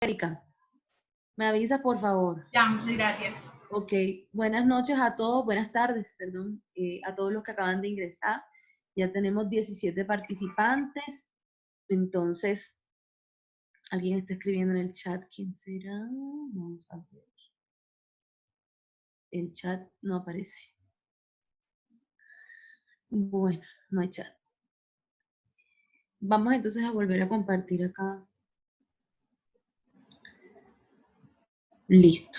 Erika, me avisa por favor. Ya, muchas gracias. Ok, buenas noches a todos, buenas tardes, perdón, a todos los que acaban de ingresar. Ya tenemos 17 participantes, entonces, alguien está escribiendo en el chat, ¿quién será? Vamos a ver. El chat no aparece. Bueno, no hay chat. Vamos entonces a volver a compartir acá. Listo.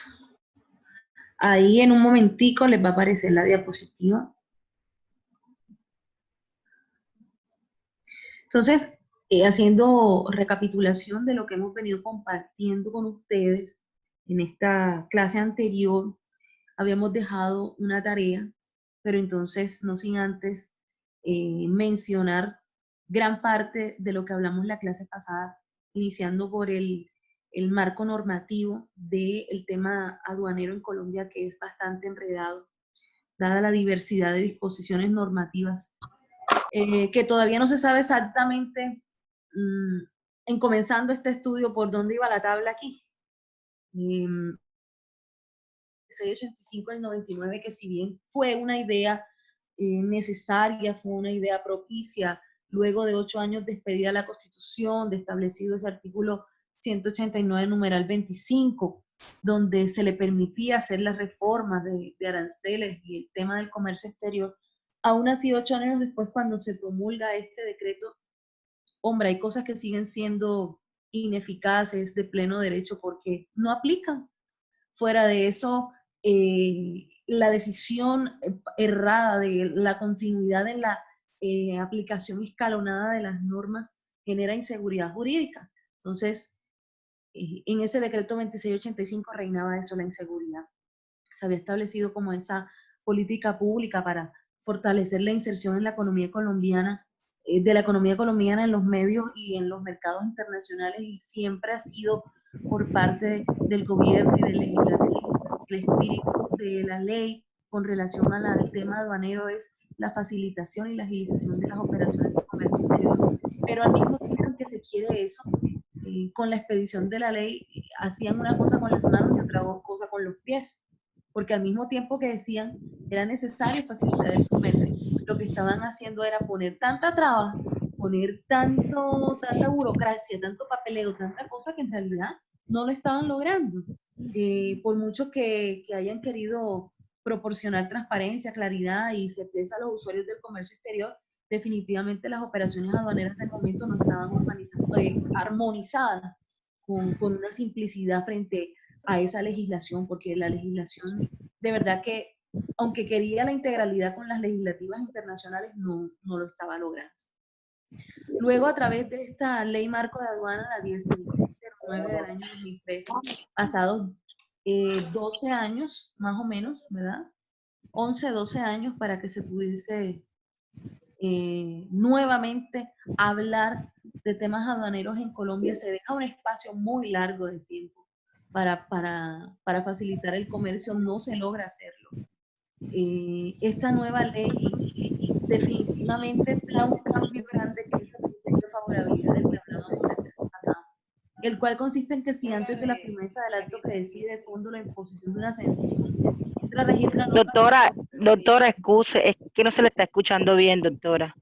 Ahí en un momentico les va a aparecer la diapositiva. Entonces, haciendo recapitulación de lo que hemos venido compartiendo con ustedes en esta clase anterior, habíamos dejado una tarea, pero entonces no sin antes mencionar gran parte de lo que hablamos la clase pasada, iniciando por el marco normativo del tema aduanero en Colombia, que es bastante enredado, dada la diversidad de disposiciones normativas, que todavía no se sabe exactamente, en comenzando este estudio, por dónde iba la tabla aquí. 685 del 99, que si bien fue una idea necesaria, fue una idea propicia, luego de 8 años de expedida la Constitución, de establecido ese artículo 189, numeral 25, donde se le permitía hacer las reformas de aranceles y el tema del comercio exterior, aún así 8 años después, cuando se promulga este decreto, hombre, hay cosas que siguen siendo ineficaces de pleno derecho porque no aplican. Fuera de eso, la decisión errada de la continuidad en la aplicación escalonada de las normas genera inseguridad jurídica. Entonces, en ese decreto 2685 reinaba eso, la inseguridad. Se había establecido como esa política pública para fortalecer la inserción en la economía colombiana, de la economía colombiana en los medios y en los mercados internacionales, y siempre ha sido por parte del gobierno y del legislativo. El espíritu de la ley con relación al tema aduanero es la facilitación y la agilización de las operaciones de comercio exterior, pero al mismo tiempo en que se quiere eso, con la expedición de la ley, hacían una cosa con las manos y otra cosa con los pies, porque al mismo tiempo que decían era necesario facilitar el comercio, lo que estaban haciendo era poner tanta traba, poner tanta burocracia, tanto papeleo, tanta cosa que en realidad no lo estaban logrando. Por mucho que hayan querido proporcionar transparencia, claridad y certeza a los usuarios del comercio exterior, definitivamente las operaciones aduaneras del momento no estaban armonizadas con una simplicidad frente a esa legislación, porque la legislación de verdad que, aunque quería la integralidad con las legislativas internacionales, no lo estaba logrando. Luego, a través de esta ley marco de aduana, la 1609 del año 2013, pasados 12 años, más o menos, ¿verdad? 11, 12 años para que se pudiese nuevamente hablar de temas aduaneros en Colombia, se deja un espacio muy largo de tiempo para facilitar el comercio, no se logra hacerlo. Esta nueva ley definitivamente trae un cambio grande, que es el principio de favorabilidad del que hablábamos la clase pasada, el cual consiste en que si antes de la firmeza del acto que decide de fondo la imposición de una sanción entra a regir una norma... Doctora, excuse, es que no se le está escuchando bien, doctora.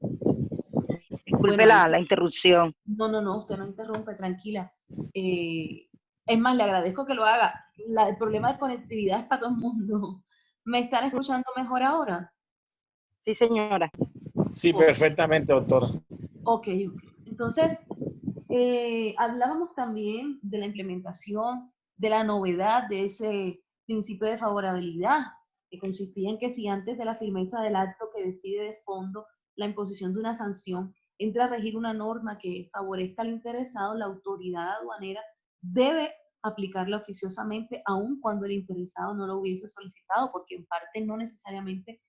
Disculpe Bueno, la interrupción. No, usted no interrumpe, tranquila. Es más, le agradezco que lo haga. El problema de conectividad es para todo el mundo. ¿Me están escuchando mejor ahora? Sí, señora. Sí, perfectamente, doctora. Ok. Entonces, hablábamos también de la implementación, de la novedad de ese principio de favorabilidad, que consistía en que si antes de la firmeza del acto que decide de fondo la imposición de una sanción entra a regir una norma que favorezca al interesado, la autoridad aduanera debe aplicarla oficiosamente, aun cuando el interesado no lo hubiese solicitado, porque en parte no necesariamente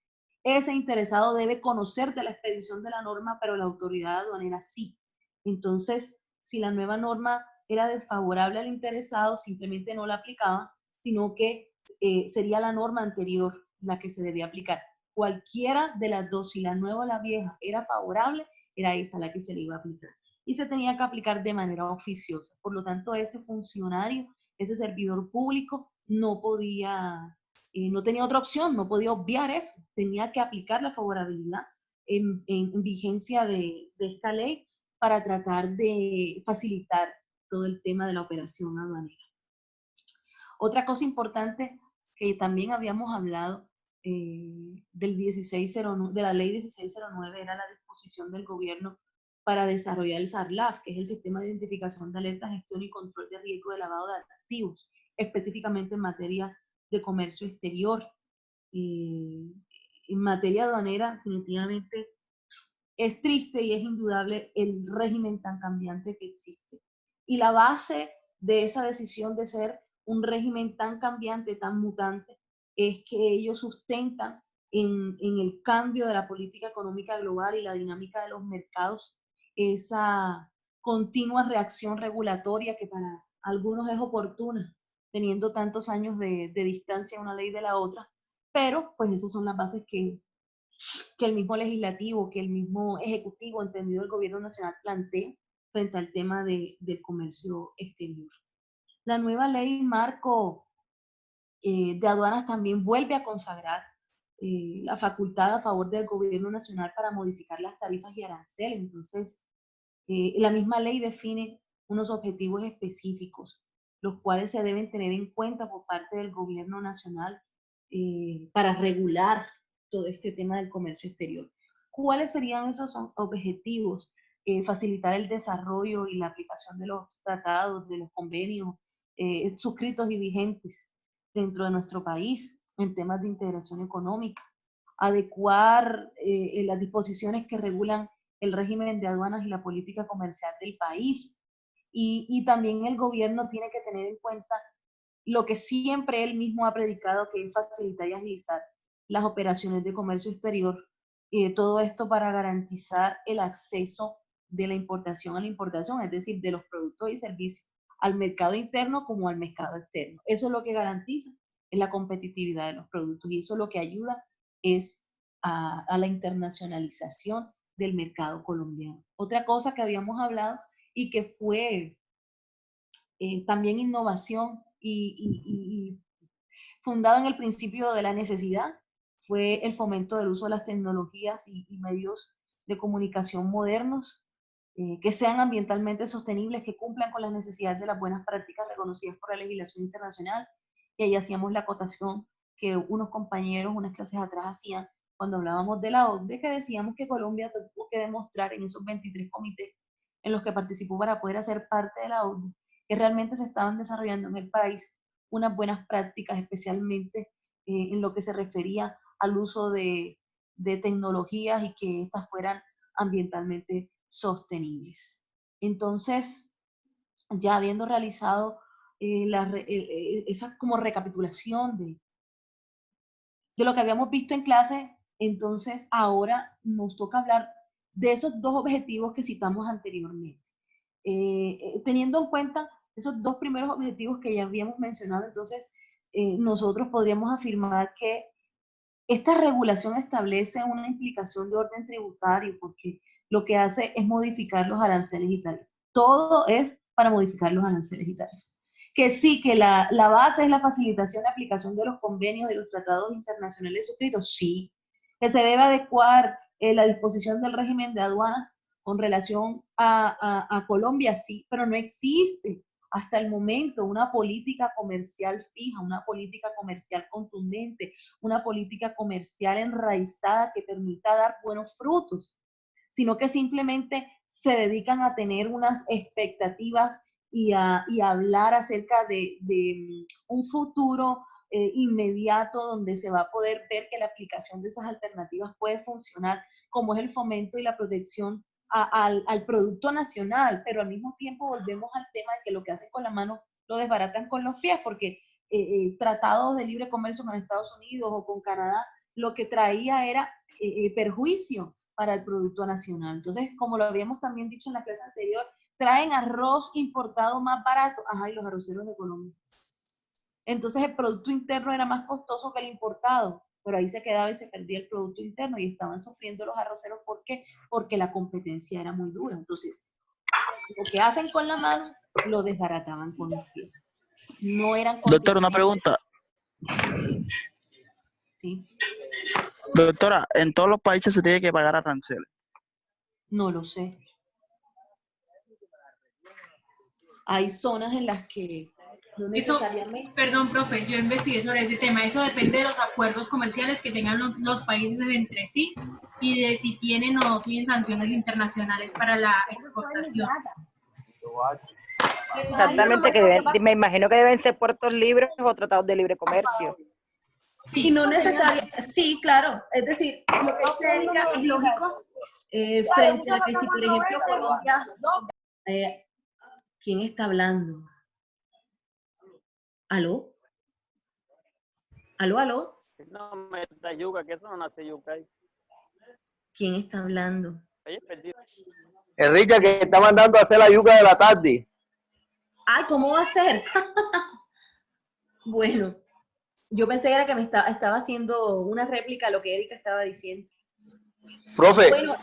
ese interesado debe conocer de la expedición de la norma, pero la autoridad aduanera sí. Entonces, si la nueva norma era desfavorable al interesado, simplemente no la aplicaba, sino que sería la norma anterior la que se debía aplicar. Cualquiera de las dos, si la nueva o la vieja era favorable, era esa la que se le iba a aplicar. y se tenía que aplicar de manera oficiosa. Por lo tanto, ese funcionario, ese servidor público, no podía, no tenía otra opción, no podía obviar eso, tenía que aplicar la favorabilidad en vigencia de esta ley para tratar de facilitar todo el tema de la operación aduanera. Otra cosa importante que también habíamos hablado del 1609, de la ley 1609 era la disposición del gobierno para desarrollar el SARLAF, que es el Sistema de Identificación de Alertas, Gestión y Control de Riesgo de Lavado de Activos, específicamente en materia de comercio exterior. En materia aduanera, definitivamente es triste y es indudable el régimen tan cambiante que existe. Y la base de esa decisión de ser un régimen tan cambiante, tan mutante, es que ellos sustentan en el cambio de la política económica global y la dinámica de los mercados esa continua reacción regulatoria que para algunos es oportuna, teniendo tantos años de distancia una ley de la otra, pero pues esas son las bases que el mismo legislativo, que el mismo ejecutivo, entendido el gobierno nacional, plantea frente al tema del comercio exterior. La nueva ley marco de aduanas también vuelve a consagrar la facultad a favor del gobierno nacional para modificar las tarifas y aranceles. Entonces, la misma ley define unos objetivos específicos, los cuales se deben tener en cuenta por parte del gobierno nacional para regular todo este tema del comercio exterior. ¿Cuáles serían esos objetivos? Facilitar el desarrollo y la aplicación de los tratados, de los convenios suscritos y vigentes dentro de nuestro país en temas de integración económica, adecuar las disposiciones que regulan el régimen de aduanas y la política comercial del país. Y también el gobierno tiene que tener en cuenta lo que siempre él mismo ha predicado, que es facilitar y agilizar las operaciones de comercio exterior, todo esto para garantizar el acceso de la importación a la importación, es decir, de los productos y servicios al mercado interno como al mercado externo. Eso es lo que garantiza es la competitividad de los productos y eso lo que ayuda es a la internacionalización del mercado colombiano. Otra cosa que habíamos hablado y que fue también innovación y fundado en el principio de la necesidad, fue el fomento del uso de las tecnologías y medios de comunicación modernos que sean ambientalmente sostenibles, que cumplan con las necesidades de las buenas prácticas reconocidas por la legislación internacional. Y ahí hacíamos la acotación que unos compañeros unas clases atrás hacían cuando hablábamos de la OCDE, que decíamos que Colombia tuvo que demostrar en esos 23 comités en los que participó para poder hacer parte de la OCDE, que realmente se estaban desarrollando en el país unas buenas prácticas, especialmente en lo que se refería al uso de tecnologías y que éstas fueran ambientalmente sostenibles. Entonces, ya habiendo realizado esa como recapitulación de lo que habíamos visto en clase, entonces ahora nos toca hablar de esos dos objetivos que citamos anteriormente. Teniendo en cuenta esos dos primeros objetivos que ya habíamos mencionado, entonces nosotros podríamos afirmar que esta regulación establece una implicación de orden tributario porque lo que hace es modificar los aranceles y tarifas. Todo es para modificar los aranceles y tarifas. Que sí, que la base es la facilitación de aplicación de los convenios de los tratados internacionales suscritos, sí. Que se debe adecuar la disposición del régimen de aduanas con relación a Colombia, sí, pero no existe hasta el momento una política comercial fija, una política comercial contundente, una política comercial enraizada que permita dar buenos frutos, sino que simplemente se dedican a tener unas expectativas y a hablar acerca de un futuro inmediato donde se va a poder ver que la aplicación de esas alternativas puede funcionar, como es el fomento y la protección al producto nacional, pero al mismo tiempo volvemos al tema de que lo que hacen con la mano lo desbaratan con los pies, porque tratados de libre comercio con Estados Unidos o con Canadá, lo que traía era perjuicio para el producto nacional. Entonces, como lo habíamos también dicho en la clase anterior, traen arroz importado más barato, ajá, y los arroceros de Colombia. Entonces el producto interno era más costoso que el importado, pero ahí se quedaba y se perdía el producto interno y estaban sufriendo los arroceros. ¿Por qué? Porque la competencia era muy dura. Entonces, lo que hacen con la mano, lo desbarataban con los pies. No eran Doctora, una consistentes. pregunta. ¿Sí? Doctora, ¿en todos los países se tiene que pagar aranceles? No lo sé. Hay zonas en las que no Eso, necesariamente. perdón, profe, yo investigué sobre ese tema. Eso depende de los acuerdos comerciales que tengan los países entre sí y de si tienen o no tienen sanciones internacionales para la exportación. Exactamente, que me imagino que deben ser puertos libres o tratados de libre comercio. Y Sí, no necesariamente, sí, claro, es decir, lo que dice Erika es lógico frente a que si, por ejemplo, Colombia, ¿quién está hablando? ¿Aló? ¿Aló, aló? No, me da yuca, que eso no nace yuca ahí. ¿Quién está hablando? Ahí perdido. Enrique, que está mandando a hacer la yuca de la tarde. Ay, ¿cómo va a ser? Bueno, yo pensé que era que me estaba haciendo una réplica a lo que Erika estaba diciendo. Profe, Bueno,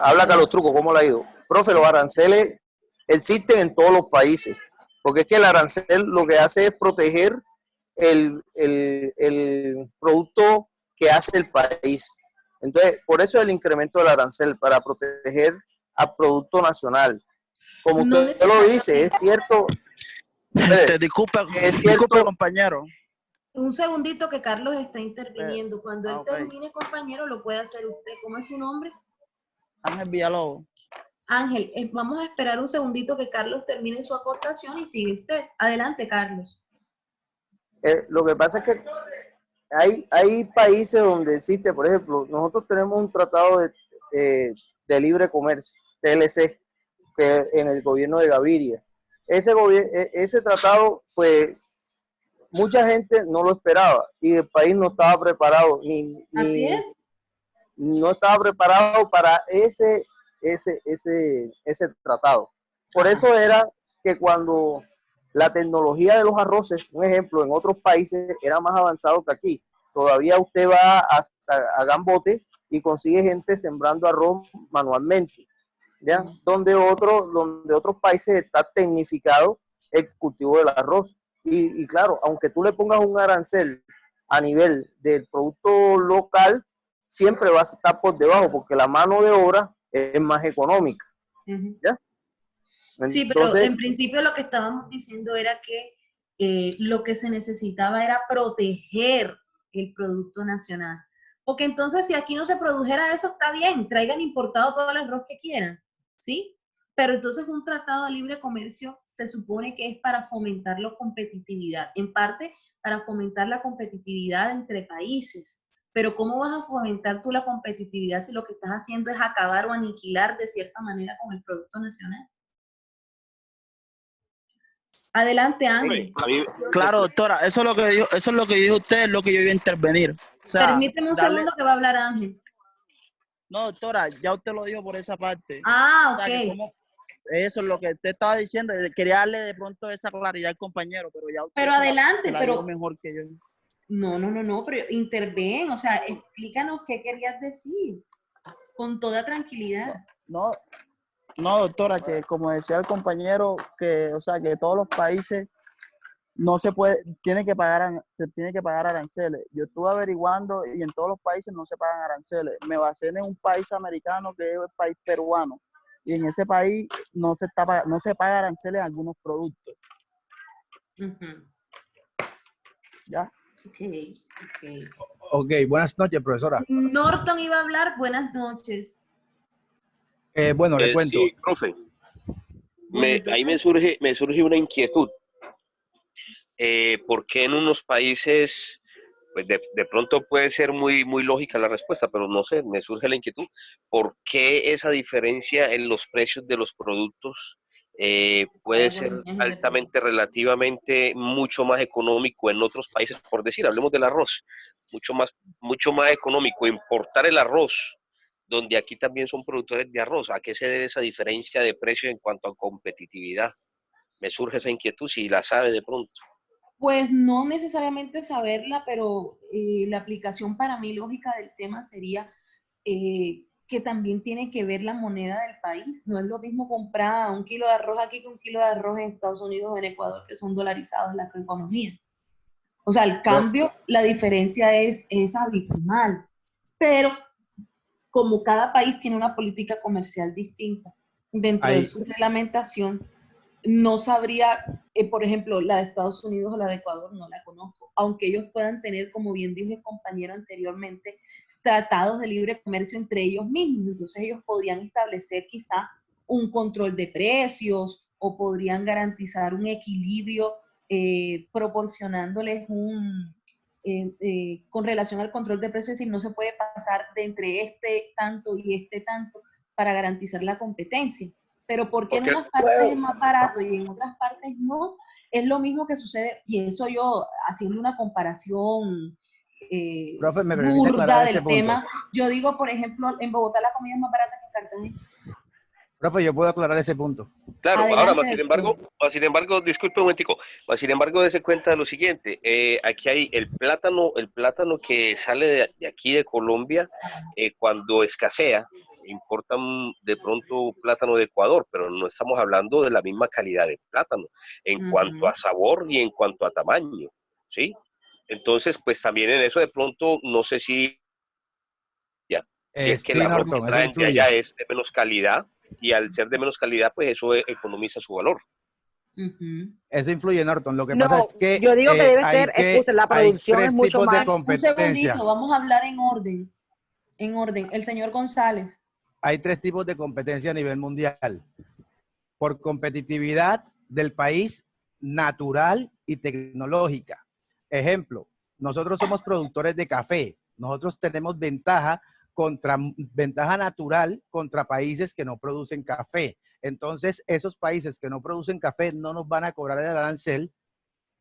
habla Carlos Truco, ¿cómo le ha ido? Profe, los aranceles existen en todos los países, porque es que el arancel lo que hace es proteger el producto que hace el país. Entonces, por eso el incremento del arancel, para proteger al producto nacional. Como no usted lo dice, es cierto. Disculpa, Es cierto. disculpa, compañero. Un segundito que Carlos está interviniendo. Cuando él ok. termine, compañero, lo puede hacer usted. ¿Cómo es su nombre? Ángel Villalobos. Ángel, vamos a esperar un segundito que Carlos termine su aportación y sigue usted. Adelante, Carlos. Lo que pasa es que hay países donde existe, por ejemplo, nosotros tenemos un tratado de libre comercio, TLC, que en el gobierno de Gaviria. Ese tratado, pues, mucha gente no lo esperaba y el país no estaba preparado, Así es. no estaba preparado para ese tratado. Por eso era que cuando la tecnología de los arroces, un ejemplo, en otros países era más avanzado que aquí. Todavía usted va a Gambote y consigue gente sembrando arroz manualmente, ¿ya? Donde otros países está tecnificado el cultivo del arroz. Y claro, aunque tú le pongas un arancel a nivel del producto local, siempre va a estar por debajo porque la mano de obra es más económica. ¿Ya? Sí, Entonces, pero en principio lo que estábamos diciendo era que lo que se necesitaba era proteger el producto nacional. Porque entonces si aquí no se produjera eso, está bien, traigan importado todo el arroz que quieran, ¿sí? Pero entonces un tratado de libre comercio se supone que es para fomentar la competitividad, en parte para fomentar la competitividad entre países. Pero ¿cómo vas a fomentar tú la competitividad si lo que estás haciendo es acabar o aniquilar de cierta manera con el producto nacional? Adelante, Ángel. Claro, doctora, eso es lo que dijo, eso es lo que dijo usted, es lo que yo iba a intervenir. O sea, Permíteme un segundo que va a hablar Ángel. No, doctora, ya usted lo dijo por esa parte. Ah, O sea, que ok. eso es lo que usted estaba diciendo. Quería darle de pronto esa claridad al compañero, pero ya usted Pero adelante, se la dio mejor que yo. No, pero interven, o sea, explícanos qué querías decir, con toda tranquilidad. No, doctora, que como decía el compañero, que, o sea, que todos los países no se puede, se tiene que pagar aranceles. Yo estuve averiguando y en todos los países no se pagan aranceles. Me basé en un país americano que es el país peruano. Y en ese país no se paga aranceles en algunos productos. ¿Ya? Ok, buenas noches, profesora. Norton iba a hablar, buenas noches. Bueno, le cuento. Sí, profe. Ahí me surge una inquietud. ¿Por qué en unos países, pues de pronto puede ser muy lógica la respuesta, pero no sé, me surge la inquietud, ¿por qué esa diferencia en los precios de los productos puede ser altamente, relativamente, mucho más económico en otros países? Por decir, hablemos del arroz, mucho más económico importar el arroz, donde aquí también son productores de arroz. ¿A qué se debe esa diferencia de precio en cuanto a competitividad? Me surge esa inquietud, si la sabe de pronto. Pues no necesariamente saberla, pero la aplicación para mí lógica del tema sería que también tiene que ver la moneda del país. No es lo mismo comprar un kilo de arroz aquí que un kilo de arroz en Estados Unidos o en Ecuador, que son dolarizados la economía. O sea, el cambio, la diferencia es abismal. Pero como cada país tiene una política comercial distinta dentro de su reglamentación, no sabría, por ejemplo, la de Estados Unidos o la de Ecuador, no la conozco, aunque ellos puedan tener, como bien dijo el compañero anteriormente, tratados de libre comercio entre ellos mismos. Entonces ellos podrían establecer quizá un control de precios o podrían garantizar un equilibrio proporcionándoles con relación al control de precios, es decir, no se puede pasar de entre este tanto y este tanto para garantizar la competencia. Pero ¿por qué en unas partes es más barato y en otras partes no? Es lo mismo que sucede, pienso yo, haciendo una comparación Profe, ¿me permite burda aclarar del ese punto? tema. Yo digo, por ejemplo, en Bogotá la comida es más barata que en Cartagena. Profe, yo puedo aclarar ese punto. Claro, Adelante, ahora, doctor. más sin embargo, disculpe un momentico, más sin embargo, dése cuenta de lo siguiente, aquí hay el plátano que sale de aquí de Colombia, cuando escasea, importan de pronto plátano de Ecuador, pero no estamos hablando de la misma calidad de plátano, en cuanto a sabor y en cuanto a tamaño, ¿sí? Entonces, pues también en eso de pronto, no sé si es que el Sí, arroz que Norton, eso traen de allá influye. es de menos calidad, y al ser de menos calidad, pues eso economiza su valor. Eso influye, Norton. Lo que pasa No, es que yo digo que debe ser, escucha, la hay producción es tres mucho tipos de más. Un segundito, competencia. vamos a hablar en orden. En orden. El señor González. Hay tres tipos de competencia a nivel mundial. Por competitividad del país, natural y tecnológica. Ejemplo, nosotros somos productores de café. Nosotros tenemos ventaja natural contra países que no producen café. Entonces, esos países que no producen café no nos van a cobrar el arancel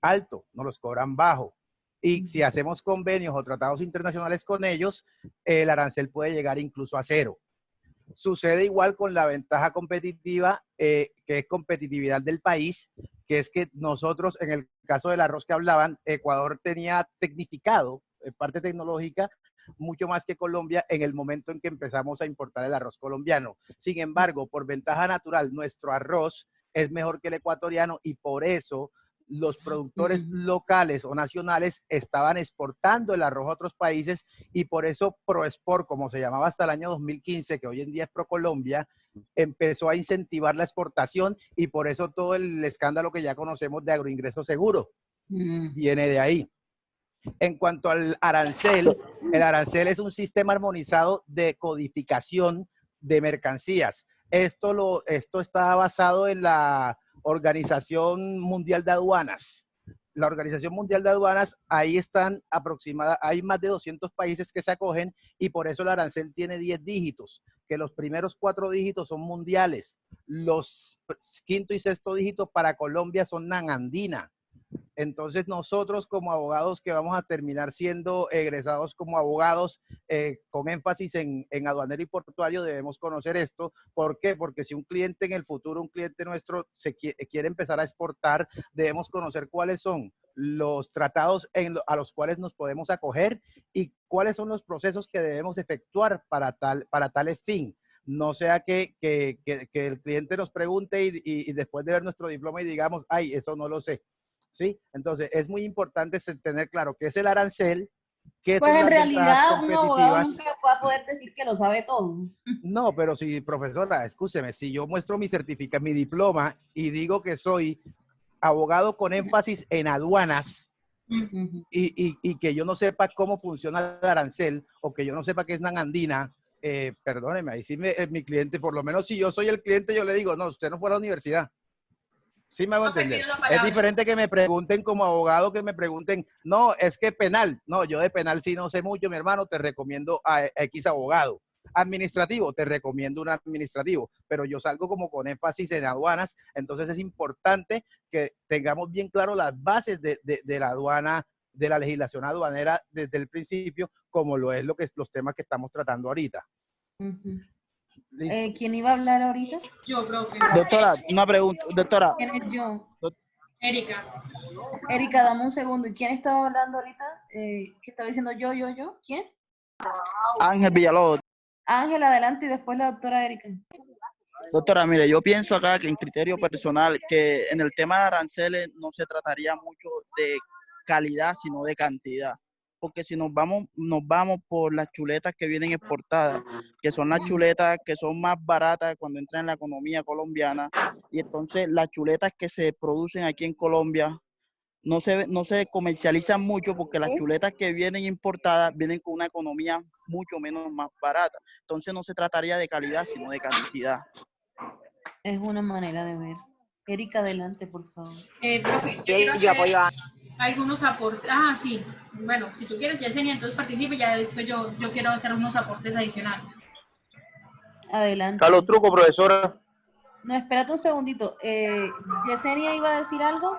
alto, nos los cobran bajo. Y si hacemos convenios o tratados internacionales con ellos, el arancel puede llegar incluso a cero. Sucede igual con la ventaja competitiva, que es competitividad del país, que es que nosotros, en el caso del arroz que hablaban, Ecuador tenía tecnificado, parte tecnológica, mucho más que Colombia en el momento en que empezamos a importar el arroz colombiano. Sin embargo, por ventaja natural, nuestro arroz es mejor que el ecuatoriano y por eso los productores locales o nacionales estaban exportando el arroz a otros países y por eso ProExport, como se llamaba hasta el año 2015, que hoy en día es ProColombia, empezó a incentivar la exportación y por eso todo el escándalo que ya conocemos de agroingreso seguro viene de ahí. En cuanto al arancel, el arancel es un sistema armonizado de codificación de mercancías. Esto está basado en la Organización Mundial de Aduanas. La Organización Mundial de Aduanas, ahí están hay más de 200 países que se acogen y por eso el arancel tiene 10 dígitos, que los primeros 4 dígitos son mundiales. Los quinto y sexto dígitos para Colombia son nanandina. Entonces nosotros como abogados que vamos a terminar siendo egresados como abogados con énfasis en aduanero y portuario debemos conocer esto. ¿Por qué? Porque si un cliente en el futuro, un cliente nuestro quiere empezar a exportar, debemos conocer cuáles son los tratados a los cuales nos podemos acoger y cuáles son los procesos que debemos efectuar para tal fin. No sea que el cliente nos pregunte y después de ver nuestro diploma y digamos, ay, eso no lo sé. ¿Sí? Entonces, es muy importante tener claro qué es el arancel, qué Pues son en las ventajas realidad un abogado competitivas. nunca va a poder decir que lo sabe todo. No, pero si, profesora, escúcheme, si yo muestro mi certificado, mi diploma y digo que soy abogado con énfasis en aduanas y que yo no sepa cómo funciona el arancel o que yo no sepa qué es nanandina, perdóneme, ahí sí mi cliente, por lo menos si yo soy el cliente, yo le digo, no, usted no fue a la universidad. Sí me hago entender. Es diferente que me pregunten como abogado, que me pregunten, no, es que penal. No, yo de penal sí no sé mucho, mi hermano, te recomiendo a X abogado. Administrativo, te recomiendo un administrativo, pero yo salgo como con énfasis en aduanas, entonces es importante que tengamos bien claro las bases de la aduana, de la legislación aduanera desde el principio, como lo es los temas que estamos tratando ahorita. ¿Quién iba a hablar ahorita? Yo, profe. Doctora, una pregunta. Doctora. ¿Quién es yo? Erika. Erika, dame un segundo. ¿Y quién estaba hablando ahorita? ¿Qué estaba diciendo yo? ¿Quién? Ángel Villalobos. Ángel, adelante y después la doctora Erika. Doctora, mire, yo pienso acá que en criterio personal, que en el tema de aranceles no se trataría mucho de calidad, sino de cantidad. Porque si nos vamos por las chuletas que vienen exportadas, que son las chuletas que son más baratas cuando entran en la economía colombiana, y entonces las chuletas que se producen aquí en Colombia no se comercializan mucho porque las chuletas que vienen importadas vienen con una economía mucho menos más barata. Entonces no se trataría de calidad, sino de cantidad. Es una manera de ver. Erika, adelante, por favor. Profe, yo Sí, quiero yo hacer apoyo a... algunos aportes. Ah, sí. Bueno, si tú quieres, Yesenia, entonces participe y ya después yo quiero hacer unos aportes adicionales. Adelante. Carlos Truco, profesora, No, espérate un segundito. ¿Yesenia iba a decir algo?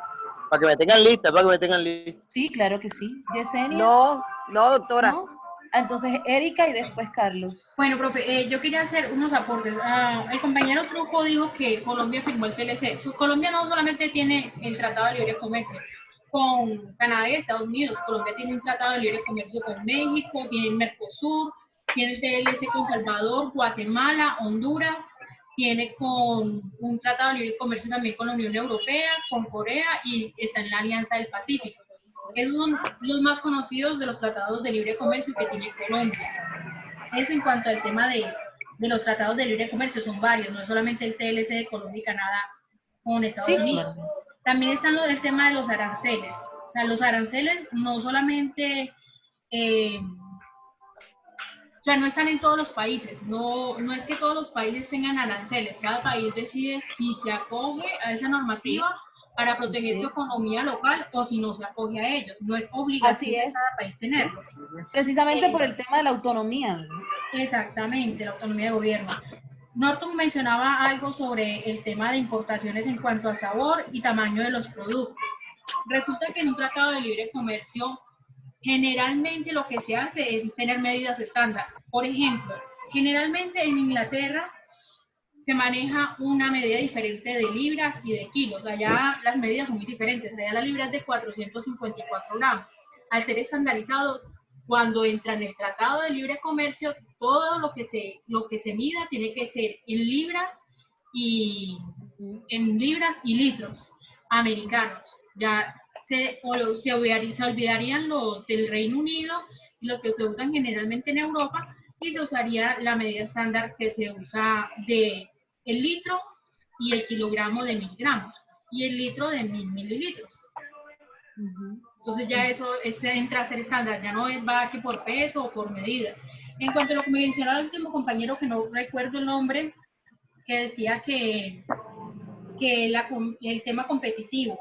para que me tengan lista, para que me tengan lista. Sí, claro que sí. ¿Yesenia? No, doctora. ¿No? Entonces, Erika y después Carlos. Bueno, profe, yo quería hacer unos aportes. El compañero Truco dijo que Colombia firmó el TLC. Colombia no solamente tiene el Tratado de Libre Comercio con Canadá y Estados Unidos. Colombia tiene un Tratado de Libre Comercio con México, tiene el Mercosur, tiene el TLC con Salvador, Guatemala, Honduras, tiene con un Tratado de Libre Comercio también con la Unión Europea, con Corea y está en la Alianza del Pacífico. Esos son los más conocidos de los tratados de libre comercio que tiene Colombia. Eso en cuanto al tema de los tratados de libre comercio, son varios, no es solamente el TLC de Colombia y Canadá con Estados Unidos. También está el tema de los aranceles. O sea, los aranceles no solamente, o sea, no están en todos los países, no es que todos los países tengan aranceles, cada país decide si se acoge a esa normativa para proteger su economía local o si no se acoge a ellos. No es obligación de cada país tenerlos. Precisamente por el tema de la autonomía, ¿verdad? Exactamente, la autonomía de gobierno. Norton mencionaba algo sobre el tema de importaciones en cuanto a sabor y tamaño de los productos. Resulta que en un tratado de libre comercio, generalmente lo que se hace es tener medidas estándar. Por ejemplo, generalmente en Inglaterra se maneja una medida diferente de libras y de kilos. Allá las medidas son muy diferentes. Allá la libra es de 454 gramos. Al ser estandarizado, cuando entra en el Tratado de Libre Comercio, todo lo que se mida tiene que ser en libras y litros americanos. Ya se olvidarían los del Reino Unido y los que se usan generalmente en Europa, y se usaría la medida estándar que se usa de el litro y el kilogramo de 1000 gramos y el litro de 1000 mililitros. Entonces ya eso entra a ser estándar, ya no va que por peso o por medida. En cuanto a lo que me mencionó el último compañero, que no recuerdo el nombre, que decía que el tema competitivo,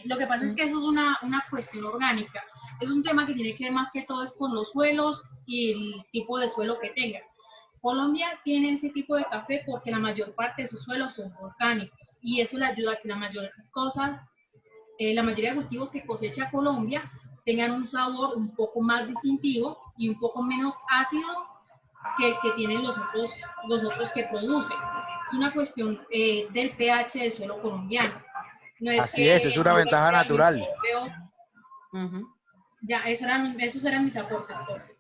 lo que pasa es que eso es una cuestión orgánica, es un tema que tiene que ver más que todo es con los suelos y el tipo de suelo que tenga. Colombia tiene ese tipo de café porque la mayor parte de sus suelos son volcánicos y eso le ayuda a que la mayoría de cultivos que cosecha Colombia tengan un sabor un poco más distintivo y un poco menos ácido que tienen los otros que producen. Es una cuestión del pH del suelo colombiano. No es Así es una ventaja natural. Ya, esos eran mis aportes, profe.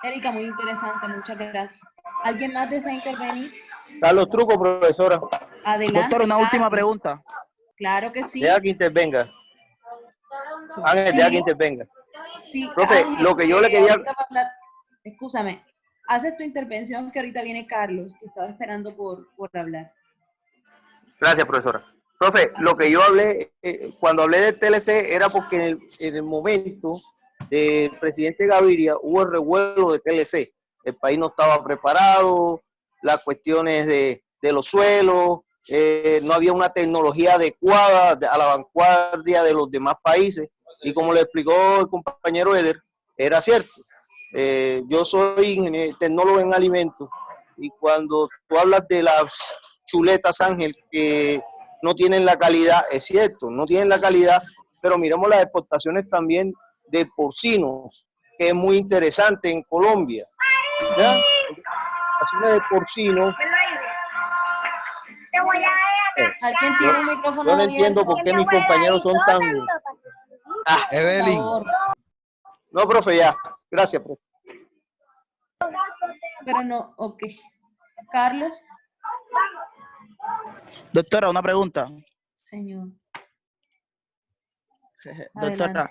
Erika, muy interesante, muchas gracias. ¿Alguien más desea intervenir? Carlos Truco, profesora. Adelante. Doctor, una última Carlos. pregunta. Claro que sí. Deja que intervenga. Ángel, deja que intervenga. Sí, Profe, Ángel, lo que yo le quería... ahorita va a hablar. Escúchame, haces tu intervención que ahorita viene Carlos, que estaba esperando por hablar. Gracias, profesora. Profe, lo que yo hablé, cuando hablé del TLC, era porque en el momento del presidente Gaviria hubo el revuelo de TLC. El país no estaba preparado, las cuestiones de los suelos, no había una tecnología adecuada a la vanguardia de los demás países. Y como le explicó el compañero Eder, era cierto. Yo soy tecnólogo en alimentos y cuando tú hablas de las chuletas, Ángel, que no tienen la calidad, es cierto, no tienen la calidad, pero miremos las exportaciones también de porcinos, que es muy interesante en Colombia. ¿Ya? Exportaciones de porcinos. ¿Alguien tiene un micrófono Yo no abierto? entiendo por qué mis compañeros son tan... Evelyn. No, profe, ya. Gracias, profe. Pero no, ok. Carlos, Doctora, una pregunta. señor, adelante. Doctora,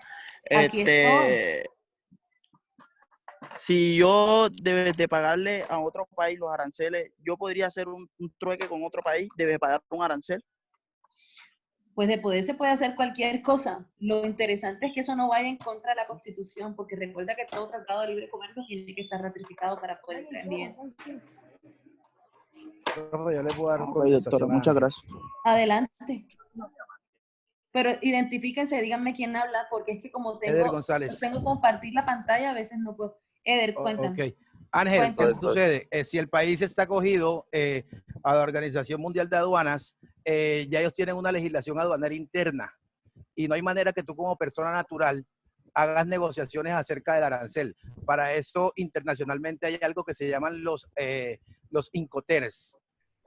Aquí estoy. si yo debe de pagarle a otro país los aranceles, yo podría hacer un trueque con otro país, debe pagar un arancel. Pues de poder se puede hacer cualquier cosa. Lo interesante es que eso no vaya en contra de la Constitución, porque recuerda que todo tratado de libre comercio tiene que estar ratificado para poder entrar en vigencia. Profe, yo le puedo dar Ok, doctora, contestación a muchas Ángel. gracias. Adelante. Pero identifíquense, díganme quién habla, porque es que como Eder tengo González. que compartir la pantalla, a veces no puedo. Eder, cuéntame. Ok. Ángel, ¿qué Cuéntame. sucede? Si el país está acogido a la Organización Mundial de Aduanas, ya ellos tienen una legislación aduanera interna y no hay manera que tú como persona natural hagas negociaciones acerca del arancel. Para eso, internacionalmente hay algo que se llaman los Incoterms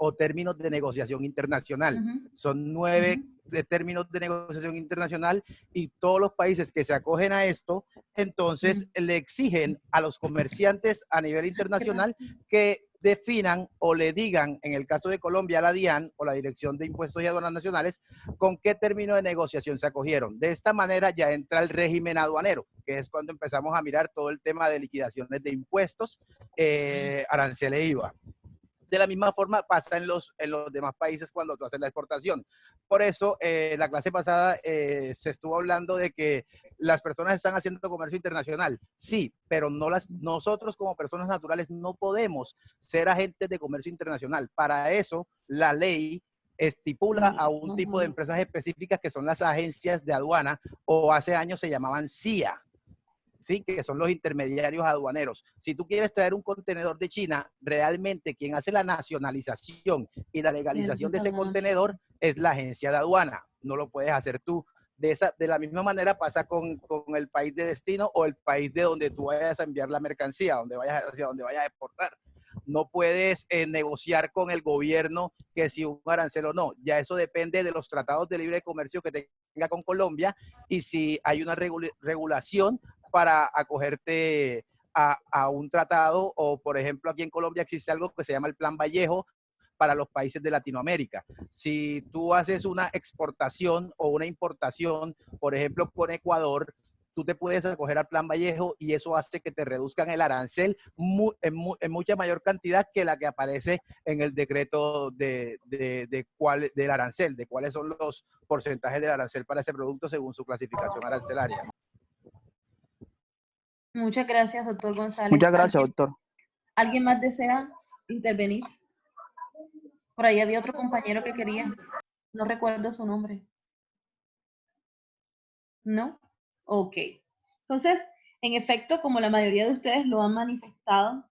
o términos de negociación internacional. Son 9 términos de negociación internacional y todos los países que se acogen a esto, entonces le exigen a los comerciantes a nivel internacional que definan o le digan, en el caso de Colombia, a la DIAN o la Dirección de Impuestos y Aduanas Nacionales, con qué término de negociación se acogieron. De esta manera ya entra el régimen aduanero, que es cuando empezamos a mirar todo el tema de liquidaciones de impuestos, arancel e IVA. De la misma forma pasa en los demás países cuando tú haces la exportación. Por eso, la clase pasada se estuvo hablando de que las personas están haciendo comercio internacional. Sí, pero nosotros como personas naturales no podemos ser agentes de comercio internacional. Para eso, la ley estipula a un tipo de empresas específicas que son las agencias de aduana o hace años se llamaban CIA. ¿Sí? Que son los intermediarios aduaneros. Si tú quieres traer un contenedor de China, realmente quien hace la nacionalización y la legalización de ese contenedor es la agencia de aduana. No lo puedes hacer tú. De la misma manera pasa con el país de destino o el país de donde tú vayas a enviar la mercancía, hacia donde vayas a exportar. No puedes negociar con el gobierno que si un arancel o no. Ya eso depende de los tratados de libre comercio que tenga con Colombia y si hay una regulación para acogerte a un tratado o, por ejemplo, aquí en Colombia existe algo que se llama el Plan Vallejo para los países de Latinoamérica. Si tú haces una exportación o una importación, por ejemplo, con Ecuador, tú te puedes acoger al Plan Vallejo y eso hace que te reduzcan el arancel en mucha mayor cantidad que la que aparece en el decreto del arancel, de cuáles son los porcentajes del arancel para ese producto según su clasificación arancelaria. Muchas gracias, doctor González. Muchas gracias, doctor. ¿Alguien más desea intervenir? Por ahí había otro compañero que quería. No recuerdo su nombre. ¿No? Ok. Entonces, en efecto, como la mayoría de ustedes lo han manifestado,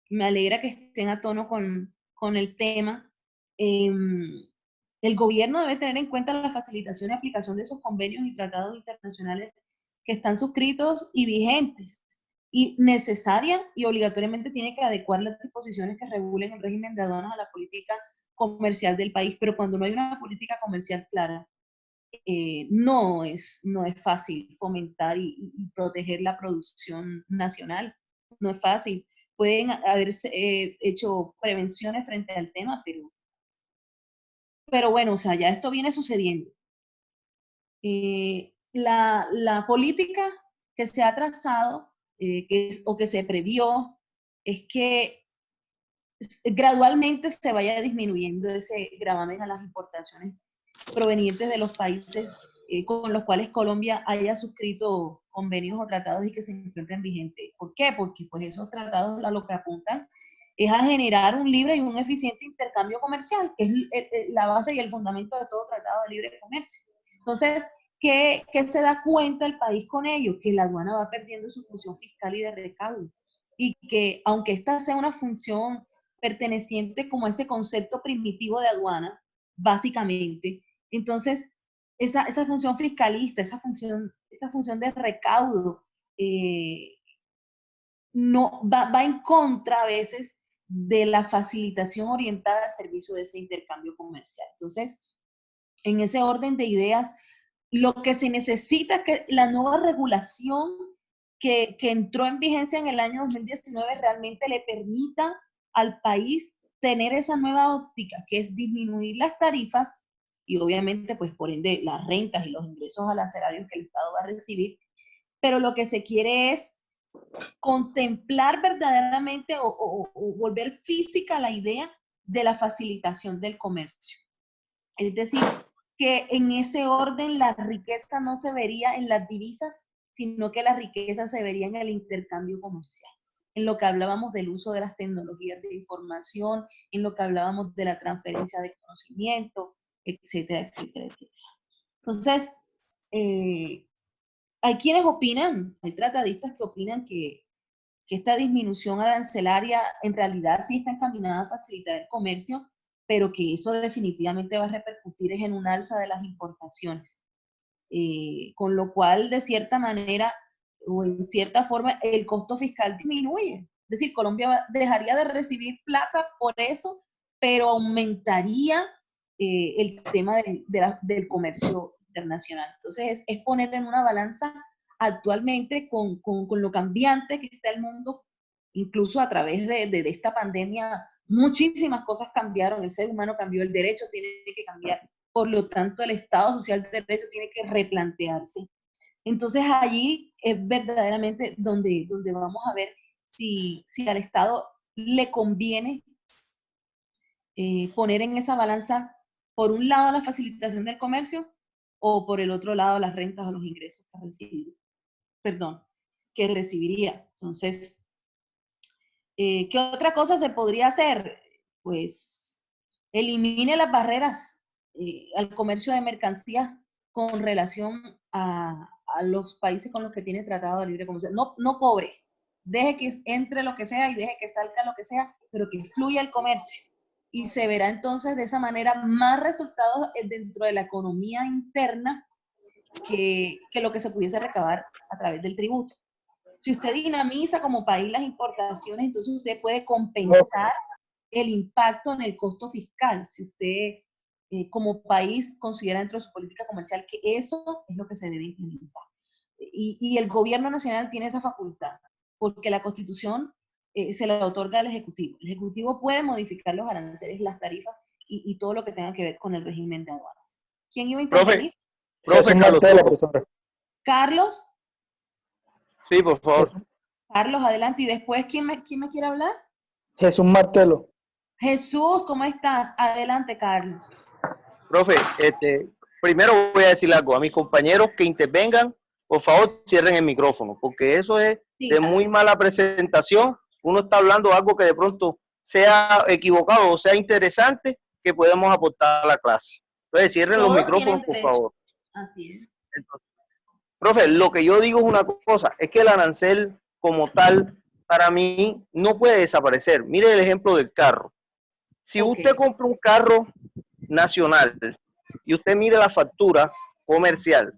me alegra que estén a tono con el tema. El gobierno debe tener en cuenta la facilitación y aplicación de esos convenios y tratados internacionales que están suscritos y vigentes. Y necesaria y obligatoriamente tiene que adecuar las disposiciones que regulen el régimen de aduanas a la política comercial del país. Pero cuando no hay una política comercial clara, no es fácil fomentar y proteger la producción nacional. No es fácil. Pueden haberse hecho prevenciones frente al tema, pero bueno, o sea, ya esto viene sucediendo. La política que se ha trazado o que se previó es que gradualmente se vaya disminuyendo ese gravamen a las importaciones provenientes de los países con los cuales Colombia haya suscrito convenios o tratados y que se encuentren vigentes. ¿Por qué? Porque pues esos tratados a lo que apuntan es a generar un libre y un eficiente intercambio comercial, que es la base y el fundamento de todo tratado de libre comercio. Entonces, ¿qué se da cuenta el país con ello? Que la aduana va perdiendo su función fiscal y de recaudo. Y que aunque esta sea una función perteneciente como a ese concepto primitivo de aduana, básicamente, entonces esa función fiscalista, esa función de recaudo, no va en contra a veces de la facilitación orientada al servicio de ese intercambio comercial. Entonces, en ese orden de ideas, lo que se necesita es que la nueva regulación que entró en vigencia en el año 2019 realmente le permita al país tener esa nueva óptica, que es disminuir las tarifas y obviamente, pues por ende, las rentas y los ingresos arancelarios que el Estado va a recibir, pero lo que se quiere es contemplar verdaderamente o volver física la idea de la facilitación del comercio. Es decir, que en ese orden la riqueza no se vería en las divisas, sino que la riqueza se vería en el intercambio comercial, en lo que hablábamos del uso de las tecnologías de información, en lo que hablábamos de la transferencia de conocimiento, etcétera, etcétera, etcétera. Entonces, hay quienes opinan, hay tratadistas que opinan que esta disminución arancelaria en realidad sí está encaminada a facilitar el comercio, pero que eso definitivamente va a repercutir en un alza de las importaciones. Con lo cual, de cierta manera, o en cierta forma, el costo fiscal disminuye. Es decir, Colombia dejaría de recibir plata por eso, pero aumentaría el tema del comercio internacional. Entonces, es poner en una balanza actualmente con lo cambiante que está el mundo, incluso a través de esta pandemia, muchísimas cosas cambiaron, el ser humano cambió, el derecho tiene que cambiar, por lo tanto el Estado social de derecho tiene que replantearse. Entonces allí es verdaderamente donde vamos a ver si al Estado le conviene poner en esa balanza, por un lado, la facilitación del comercio o por el otro lado, las rentas o los ingresos que recibiría. Entonces, ¿qué otra cosa se podría hacer? Pues elimine las barreras al comercio de mercancías con relación a los países con los que tiene tratado de libre comercio. No cobre, deje que entre lo que sea y deje que salga lo que sea, pero que fluya el comercio. Y se verá entonces de esa manera más resultados dentro de la economía interna que lo que se pudiese recabar a través del tributo. Si usted dinamiza como país las importaciones, entonces usted puede compensar el impacto en el costo fiscal. Si usted como país considera dentro de su política comercial que eso es lo que se debe implementar. Y el gobierno nacional tiene esa facultad, porque la Constitución se la otorga al Ejecutivo. El Ejecutivo puede modificar los aranceles, las tarifas y todo lo que tenga que ver con el régimen de aduanas. ¿Quién iba a intervenir? Profe Carlos. Sí, por favor. Carlos, adelante. Y después, ¿quién me quiere hablar? Jesús Martelo. Jesús, ¿cómo estás? Adelante, Carlos. Profe, primero voy a decir algo. A mis compañeros que intervengan, por favor, cierren el micrófono, porque eso es de muy mala presentación. Uno está hablando de algo que de pronto sea equivocado o sea interesante, que podemos aportar a la clase. Entonces, cierren los micrófonos, por favor. Así es. Entonces, profe, lo que yo digo es una cosa, es que el arancel como tal, para mí, no puede desaparecer. Mire el ejemplo del carro. Si usted compra un carro nacional y usted mire la factura comercial,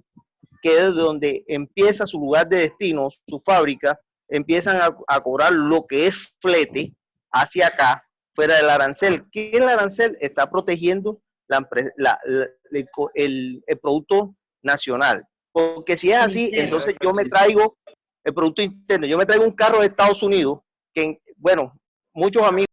que es donde empieza su lugar de destino, su fábrica, empiezan a cobrar lo que es flete hacia acá, fuera del arancel. ¿Qué el arancel está protegiendo el producto nacional? Porque si es así, entonces yo me traigo el producto interno, yo me traigo un carro de Estados Unidos, que, bueno, muchos amigos